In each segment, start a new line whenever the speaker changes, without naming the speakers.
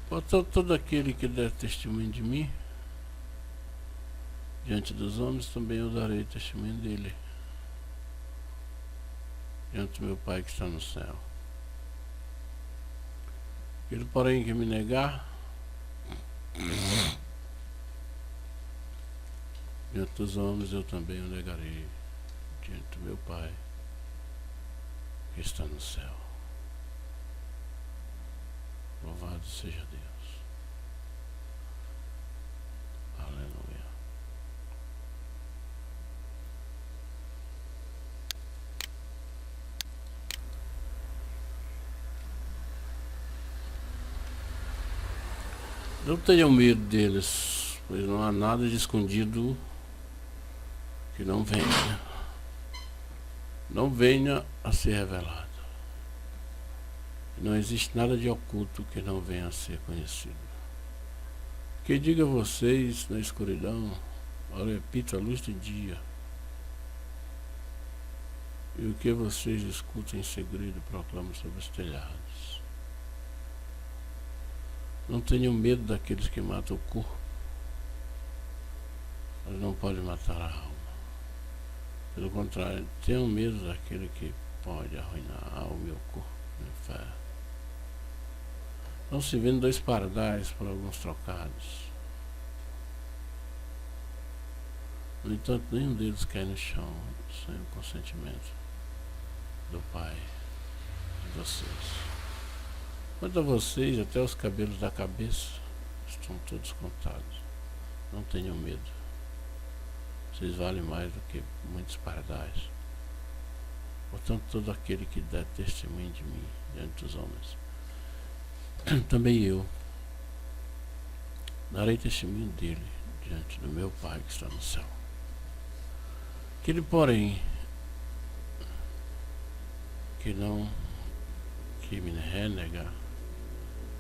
Portanto, todo aquele que der testemunho de mim diante dos homens, também eu darei testemunho dele diante do meu Pai que está no céu. Aquele, porém, que me negar diante dos homens, eu também o negarei diante do meu Pai que está no céu. Louvado seja Deus. Aleluia. Não tenham medo deles, pois não há nada de escondido que não venha a ser revelado. Não existe nada de oculto que não venha a ser conhecido. Que diga a vocês na escuridão, eu repito, a luz do dia. E o que vocês escutam em segredo, proclamam sobre os telhados. Não tenham medo daqueles que matam o corpo, mas não podem matar a alma. Pelo contrário, tenham medo daquele que pode arruinar a alma e o corpo no inferno. Não se vendem 2 pardais por alguns trocados. No entanto, nenhum deles cai no chão sem o consentimento do Pai de vocês. Quanto a vocês, até os cabelos da cabeça estão todos contados. Não tenham medo. Vocês valem mais do que muitos pardais. Portanto, todo aquele que der testemunho de mim diante dos homens, também eu darei testemunho dele diante do meu Pai que está no céu. Aquele, porém, que me renegar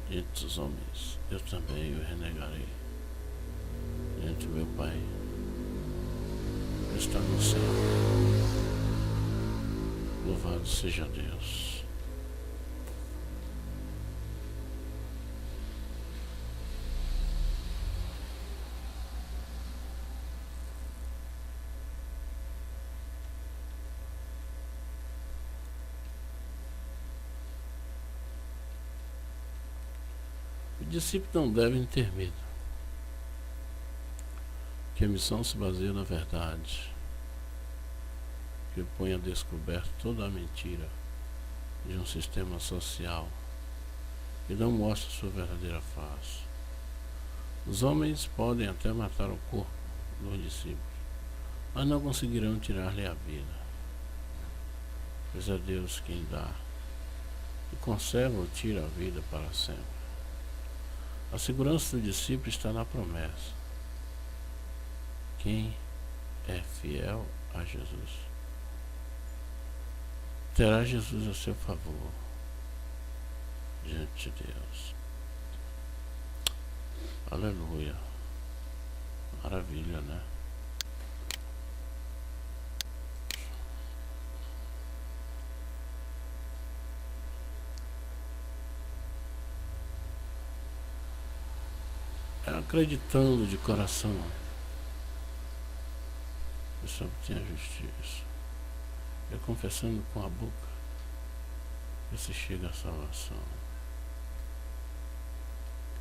diante dos homens, eu também o renegarei diante do meu Pai que está no céu. Louvado seja Deus. Os discípulos não devem ter medo, que a missão se baseia na verdade, que põe a descoberto toda a mentira de um sistema social e não mostra sua verdadeira face. Os homens podem até matar o corpo dos discípulos, mas não conseguirão tirar-lhe a vida, pois é Deus quem dá e conserva ou tira a vida para sempre. A segurança do discípulo está na promessa. Quem é fiel a Jesus terá Jesus a seu favor diante de Deus. Aleluia. Maravilha, né? Acreditando de coração, você obtém a justiça. É confessando com a boca que se chega à salvação.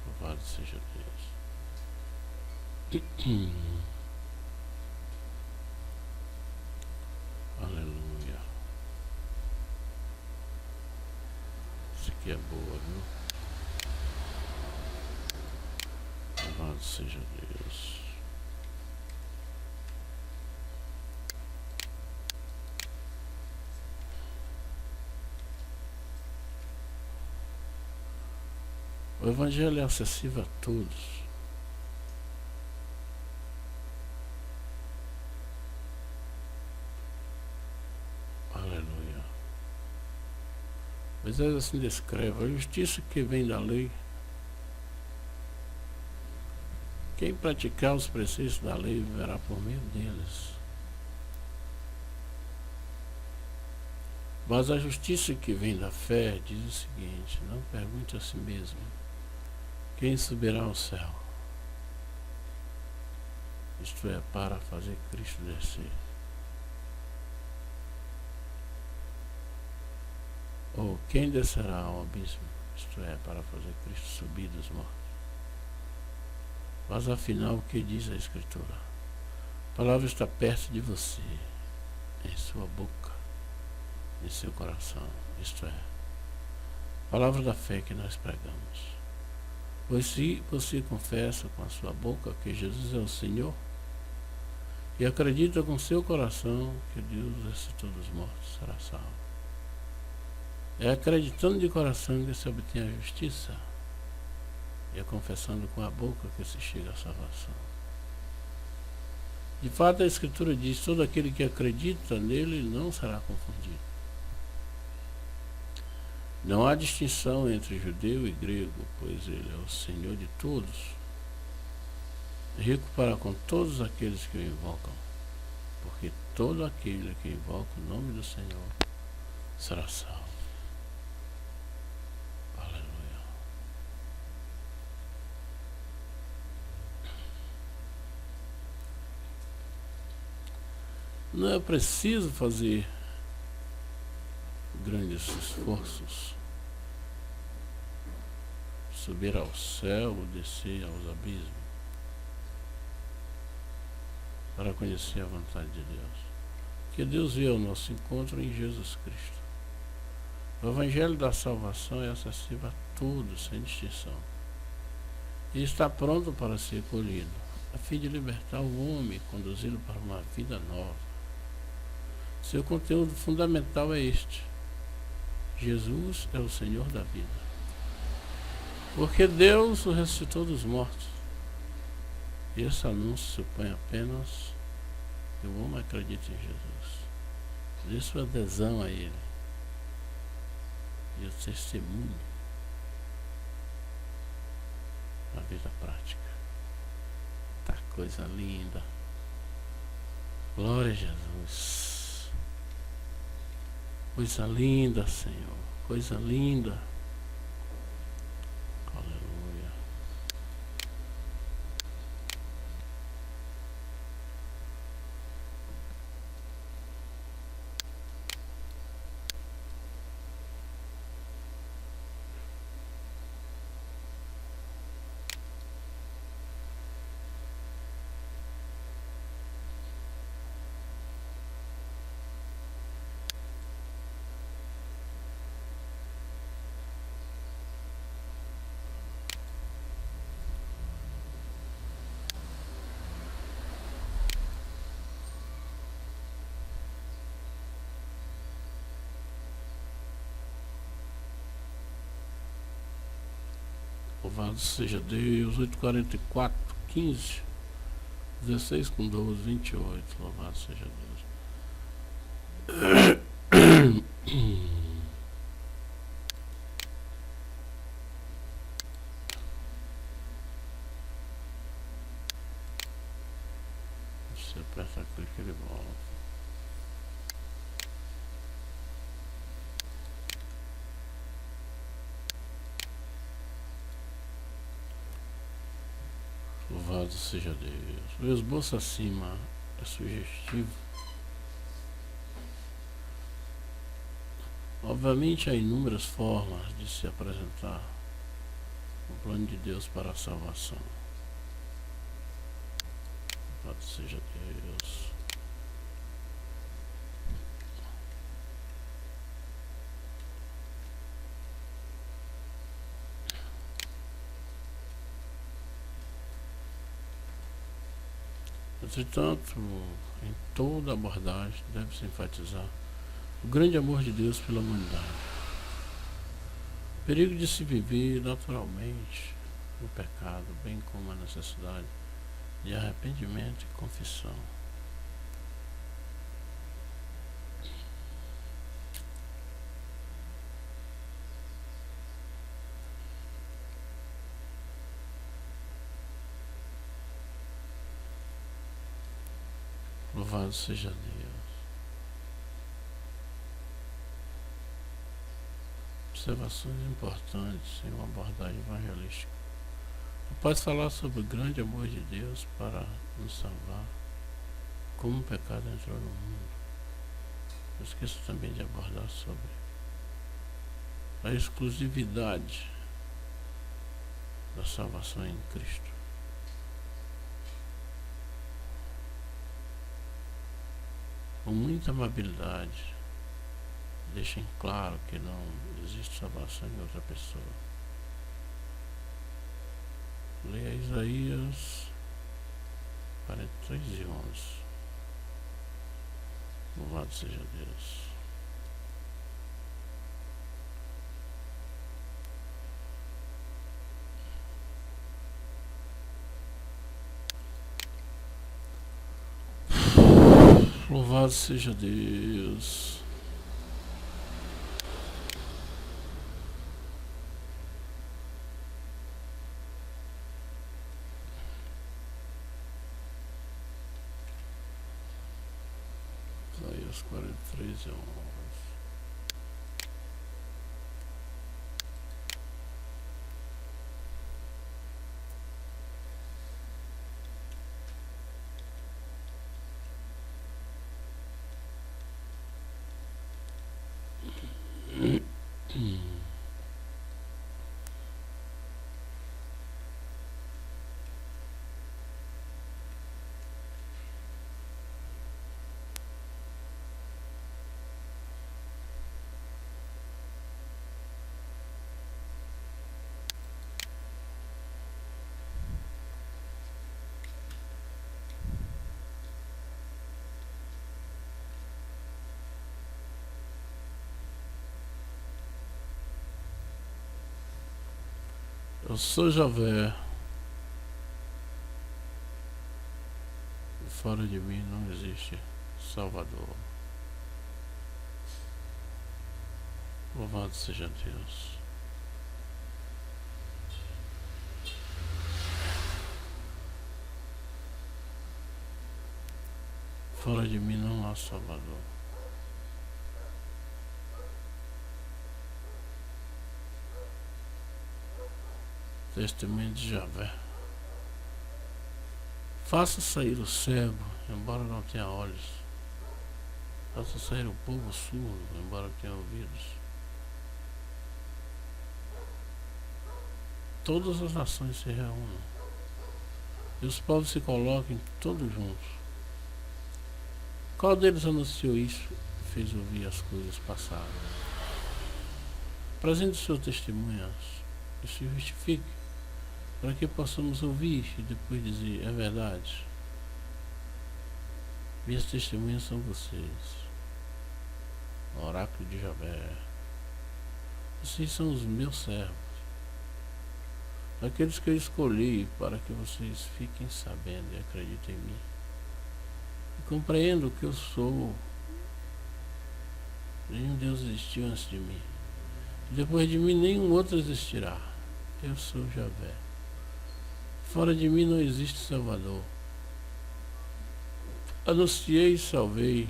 Louvado seja Deus. Aleluia. Isso aqui é boa, viu? Louvado seja Deus. O Evangelho é acessível a todos. Aleluia. Moisés assim descreve a justiça que vem da lei. Quem praticar os preceitos da lei viverá por meio deles. Mas a justiça que vem da fé diz o seguinte: não pergunte a si mesmo Quem subirá ao céu? Isto é, para fazer Cristo descer. Ou quem descerá ao abismo? Isto é, para fazer Cristo subir dos mortos. Mas afinal, o que diz a Escritura? A palavra está perto de você, em sua boca, em seu coração. Isto é, a palavra da fé que nós pregamos. Pois se você confessa com a sua boca que Jesus é o Senhor, e acredita com seu coração que Deus ressuscitou dos mortos, será salvo. É acreditando de coração que se obtém a justiça, e é confessando com a boca que se chega à salvação. De fato, a Escritura diz: todo aquele que acredita nele não será confundido. Não há distinção entre judeu e grego, pois ele é o Senhor de todos, rico para com todos aqueles que o invocam, porque todo aquele que invoca o nome do Senhor será salvo. Aleluia. Não é preciso fazer grandes esforços, subir ao céu ou descer aos abismos, para conhecer a vontade de Deus. Que Deus veio ao nosso encontro em Jesus Cristo. O Evangelho da salvação é acessível a todos, sem distinção. E está pronto para ser colhido, a fim de libertar o homem e conduzi-lo para uma vida nova. Seu conteúdo fundamental é este: Jesus é o Senhor da vida. Porque Deus o ressuscitou dos mortos. E esse anúncio supõe apenas que o homem acredita em Jesus. Por isso a adesão a Ele e o testemunho na vida prática. Tá coisa linda. Glória a Jesus. Coisa linda, Senhor. Coisa linda. Aleluia. Louvado seja Deus. 8:44, 15, 16 com 12, 28. Louvado seja Deus. Você aperta clique e ele volta. Louvado seja Deus. O esboço acima é sugestivo. Obviamente há inúmeras formas de se apresentar o plano de Deus para a salvação. Louvado seja Deus. Entretanto, em toda abordagem deve-se enfatizar o grande amor de Deus pela humanidade. O perigo de se viver naturalmente no pecado, bem como a necessidade de arrependimento e confissão. Louvado seja Deus. Observações importantes em uma abordagem evangelística Pode falar sobre o grande amor de Deus para nos salvar, como o pecado entrou no mundo. Não esqueça também de abordar sobre a exclusividade da salvação em Cristo. Com muita amabilidade, deixem claro que não existe salvação em outra pessoa. Leia Isaías 43:11. Louvado seja Deus. Louvado seja Deus. Isaías 43:11. Eu sou Javé. Fora de mim não existe Salvador. Louvado seja Deus. Fora de mim não há Salvador. Testemunho de Javé. Faça sair o cego, embora não tenha olhos. Faça sair o povo surdo, embora tenha ouvidos. Todas as nações se reúnam e os povos se coloquem todos juntos. Qual deles anunciou isso e fez ouvir as coisas passadas? Apresente suas testemunhas e se justifique, para que possamos ouvir e depois dizer: é verdade. Minhas testemunhas são vocês, o oráculo de Javé. Vocês são os meus servos, aqueles que eu escolhi para que vocês fiquem sabendo e acreditem em mim. E compreendam que eu sou. Nenhum Deus existiu antes de mim. Depois de mim nenhum outro existirá. Eu sou Javé. Fora de mim não existe Salvador. Anunciei e salvei.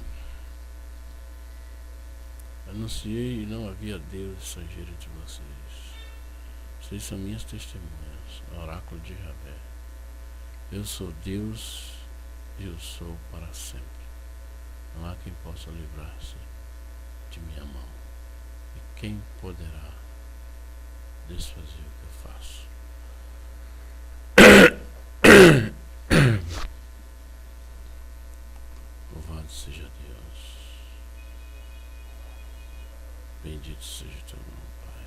Anunciei e não havia Deus estrangeiro entre vocês. Vocês são minhas testemunhas, oráculo de Javé. Eu sou Deus e eu sou para sempre. Não há quem possa livrar-se de minha mão. E quem poderá desfazer o que eu faço? Louvado seja Deus. Bendito seja teu nome, Pai.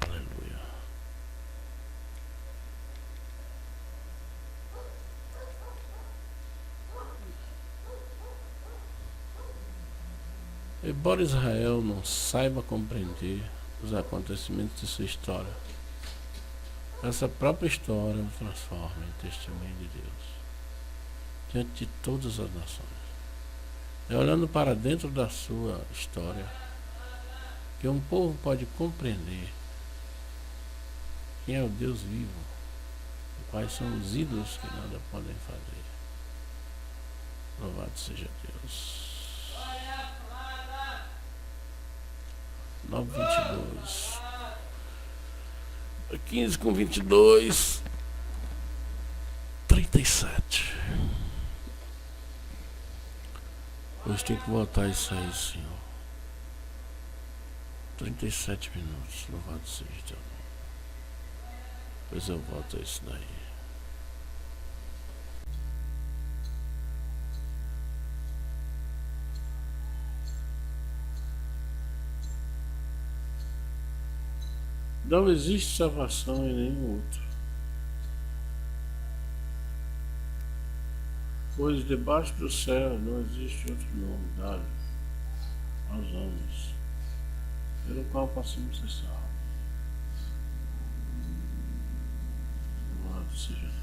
Aleluia. Embora Israel não saiba compreender os acontecimentos de sua história, essa própria história o transforma em testemunho de Deus diante de todas as nações. É olhando para dentro da sua história que um povo pode compreender quem é o Deus vivo e quais são os ídolos que nada podem fazer. Louvado seja Deus. 9:22. 15 com 22, 37. Hoje tem que botar isso aí, Senhor. 37 minutos, louvado seja teu nome. Depois eu volto a isso daí. Não existe salvação em nenhum outro, pois debaixo do céu não existe outro nome dado aos homens, pelo qual possamos ser salvos. Louvado seja Deus.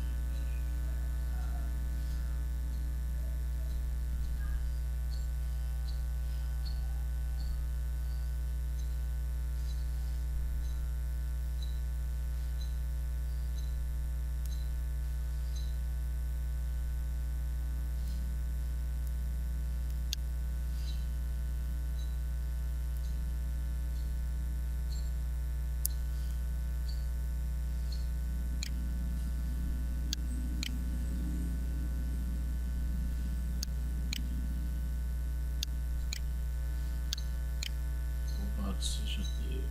Louvado seja Deus.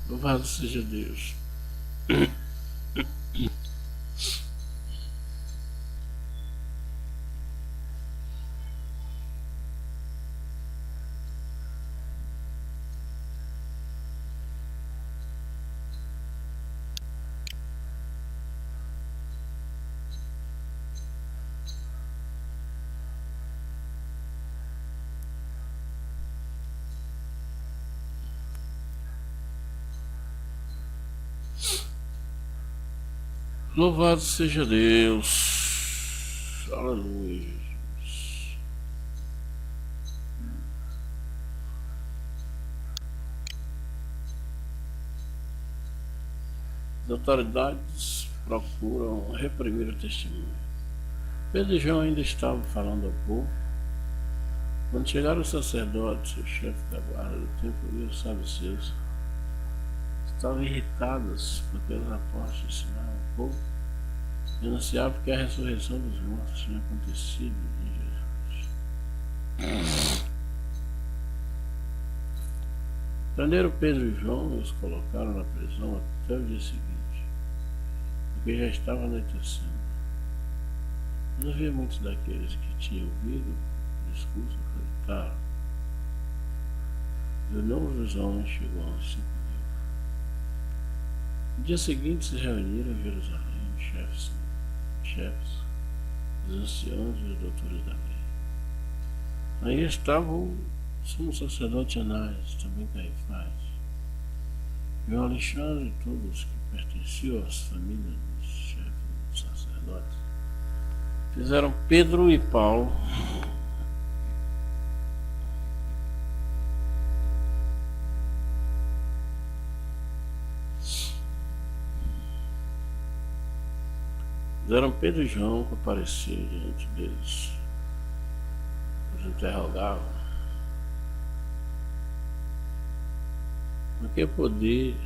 Louvado seja Deus. Louvado seja Deus. Aleluia, Jesus. As autoridades procuram reprimir o testemunho. Pedro e João ainda estavam falando ao povo, quando chegaram os sacerdotes, o chefe da guarda do templo e os saduceus. Estavam irritados porque os apóstolos ensinavam o povo e anunciavam que a ressurreição dos mortos tinha acontecido em Jesus. Prenderam Pedro e João e os colocaram na prisão até o dia seguinte, porque já estava anoitecendo. Não havia muitos daqueles que tinham ouvido o discurso acreditaram. E o número dos homens chegou a uns 5.000. No dia seguinte se reuniram em Jerusalém os chefes, os anciãos e os doutores da lei. Aí estavam o sumo sacerdote Anás, também Caifás, E o Alexandre e todos que pertenciam às famílias dos chefes dos sacerdotes fizeram Pedro e Paulo Pedro e João comparecer diante deles, os interrogavam. Com que poder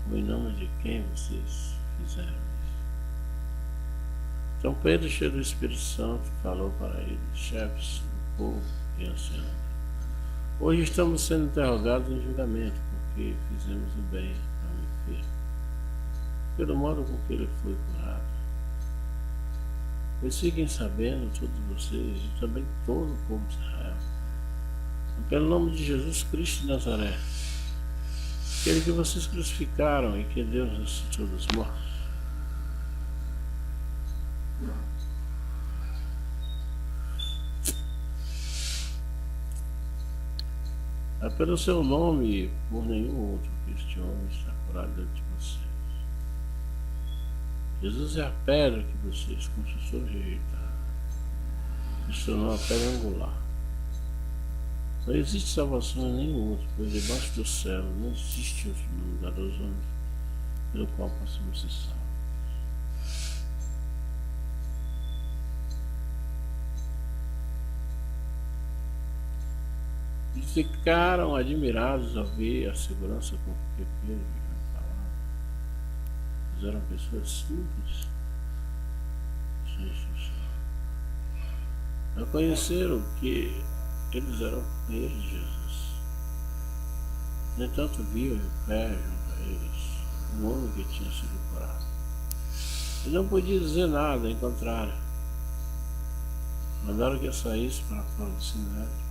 ou em nome de quem vocês fizeram isso? Então Pedro, cheio do Espírito Santo, falou para eles: chefes do povo e anciãos, hoje estamos sendo interrogados em julgamento, porque fizemos o bem ao enfermo, pelo modo com que ele foi curado. Pois fiquem sabendo, todos vocês, e também todo o povo de Israel, pelo nome de Jesus Cristo de Nazaré, aquele que vocês crucificaram e que Deus ressuscitou dos mortos, é pelo seu nome e por nenhum outro que este homem está curado dentro de vocês. Jesus é a pedra que vocês, construtores, rejeitaram, se tornou a pedra angular. Não existe salvação em nenhum outro, pois debaixo do céu não existe outro nome dado aos homens pelo qual possamos ser salvos. Eles ficaram admirados ao ver a segurança com que Pedro falava. Eles eram pessoas simples, sem instrução. Reconheceram que eles eram companheiros de Jesus. No entanto, viam em pé junto a eles um homem que tinha sido curado. Ele não podia dizer nada, em contrário. Mandaram que eu saísse para fora do sinédrio.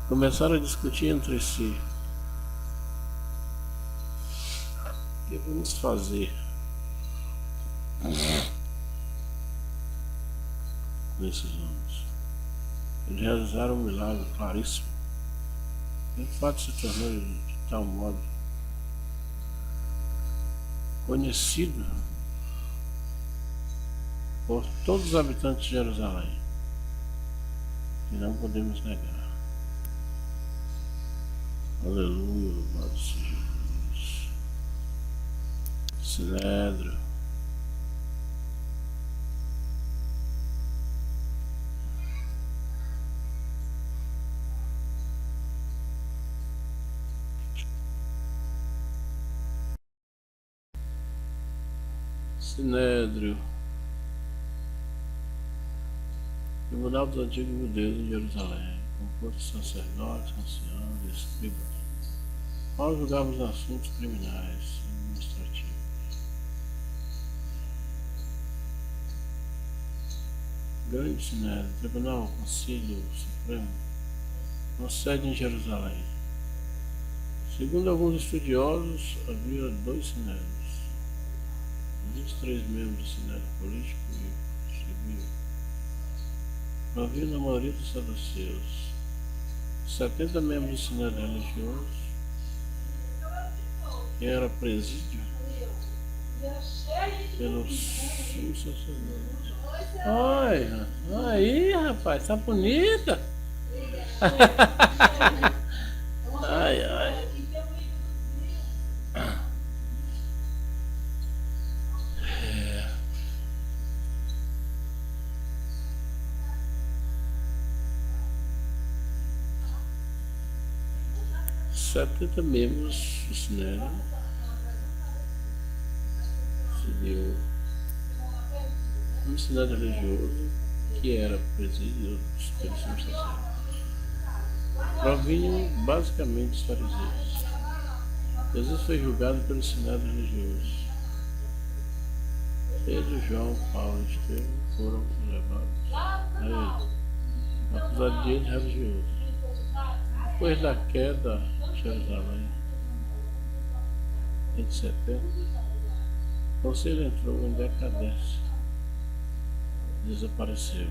Começaram a discutir entre si. O que vamos fazer com esses homens? Eles realizaram um milagre claríssimo. E o fato se tornou de tal modo conhecido por todos os habitantes de Jerusalém, que não podemos negar. Aleluia, louvado seja Jesus. Sinédrio. Sinédrio. Tribunal dos Antigos Judeus em Jerusalém, composto de sacerdotes, anciãos e escribas. Paulo julgava os assuntos criminais e administrativos. Grande Sinédrio, Tribunal, Concílio Supremo, com sede em Jerusalém. Segundo alguns estudiosos, havia 2 sinédrios, 23 membros do Sinédrio político e civil. Havia na maioria dos saduceus 70 membros do Sinédrio religioso, que era presídio pelo sumo sacerdote. Olha, aí rapaz, tá bonita. Ai, ai. É. 70 membros do Sinédrio civil, um Sinédrio religioso que era presidido pelo sumo sacerdote. Provinham basicamente dos fariseus. Jesus foi julgado pelo Sinédrio religioso. Pedro, João, Paulo e Estevão foram levados a ele, acusados de erro religioso. Depois da queda de Jerusalém, em 70, o conselho entrou em decadência, desapareceu.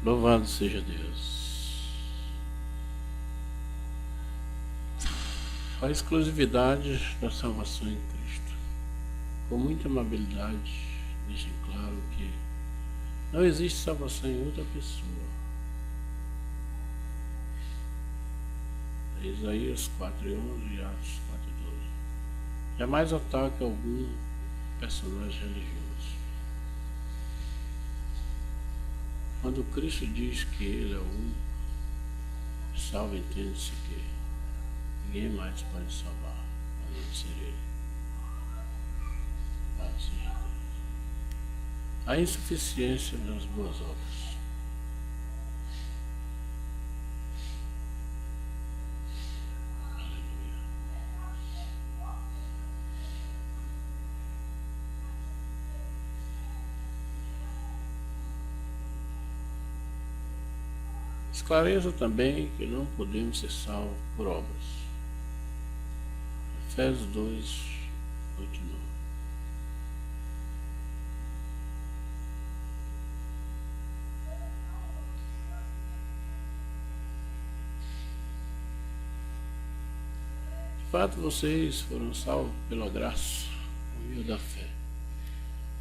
Louvado seja Deus. A exclusividade da salvação em Cristo. Com muita amabilidade, deixem claro que não existe salvação em outra pessoa. Isaías 4:11 e Atos 4:12. Jamais ataque algum personagem religioso. Quando Cristo diz que Ele é o único salvo, entende-se que ninguém mais pode salvar, a não ser Ele. Seja Deus. A insuficiência das boas obras. Esclareça também que não podemos ser salvos por obras. Efésios 2:8 e 9. De fato, vocês foram salvos pela graça, por meio da fé.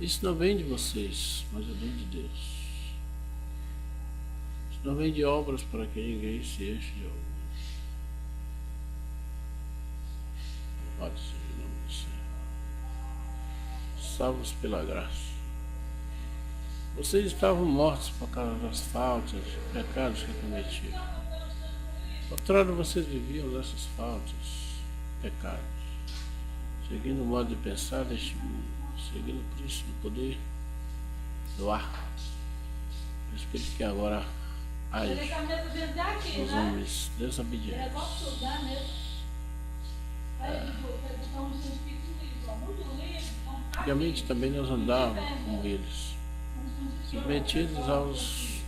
Isso não vem de vocês, mas é dom de Deus. Não vem de obras para que ninguém se enche de obras. Pode ser em nome do Senhor. Salvos pela graça. Vocês estavam mortos por causa das faltas, pecados que cometiam. Outrora vocês viviam nessas faltas, pecados, seguindo o modo de pensar deste mundo, seguindo o príncipe do poder do ar. O Espírito que agora age os homens desobedientes. Antigamente também nós andávamos com eles, submetidos aos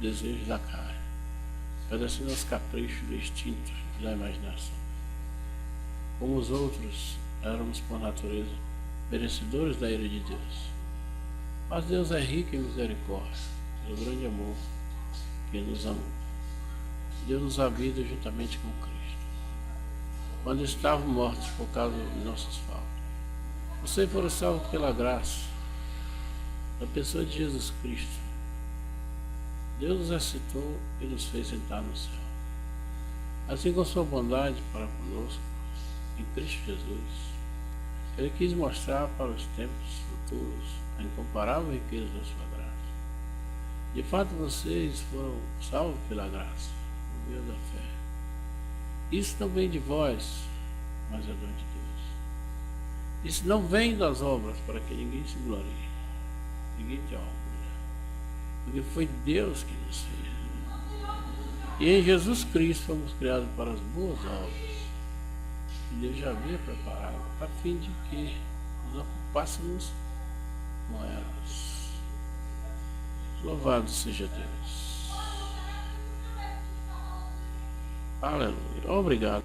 desejos da carne, obedecendo aos caprichos do instinto e da imaginação. Como os outros, éramos por natureza merecedores da ira de Deus. Mas Deus é rico em misericórdia, pelo grande amor que nos amou. Deu-nos a vida juntamente com Cristo, quando estávamos mortos por causa de nossas faltas. Vocês foram salvos pela graça da pessoa de Jesus Cristo. Deus nos excitou e nos fez sentar no céu. Assim, com sua bondade para conosco, em Cristo Jesus, Ele quis mostrar para os tempos futuros a incomparável riqueza da sua graça. De fato, vocês foram salvos pela graça, por meio da fé. Isso não vem de vós, mas é dom de Deus. Isso não vem das obras, para que ninguém se glorie, ninguém te orgulhe, porque foi Deus que nos fez. E em Jesus Cristo fomos criados para as boas obras, que Deus já havia preparado, a fim de que nos ocupássemos com elas. Louvado seja Deus. Aleluia. Obrigado.